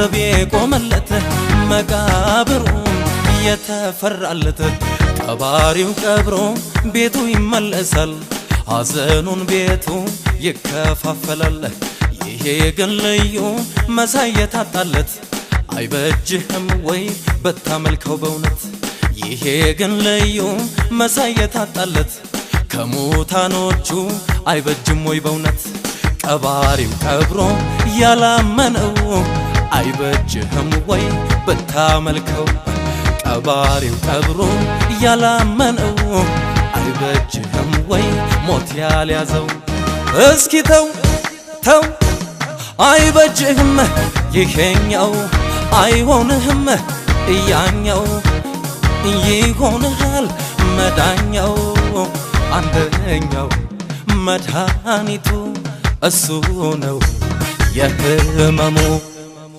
ዘቤ ቆመለት መቃብሩ የተፈራለት ቀባሪው ቀብሮ ቤቱ ይመለሳል ሐዘኑን ቤቱ ይከፋፈላል ይሄ ግን ልዩ መሳይ የታጣለት አይበጅህም ወይ በታመልከው በእውነት ይሄ ግን ልዩ መሳይ የታጣለት ከሙታኖቹ አይበጅም ወይ በእውነት ቀባሪው ቀብሮ ያላመነው አይበጅህም ወይ በታመልከው ቀባሪው ቀብሮ ያላመነው አይበጅህም ወይ ሞት ያልያዘው እስኪ ተው ተው አይበጅህም ይሄኛው አይሆንህም ያኛው ይሆንሃል መዳኛው አንደኛው መድኃኒቱ እሱ ነው የህመሙ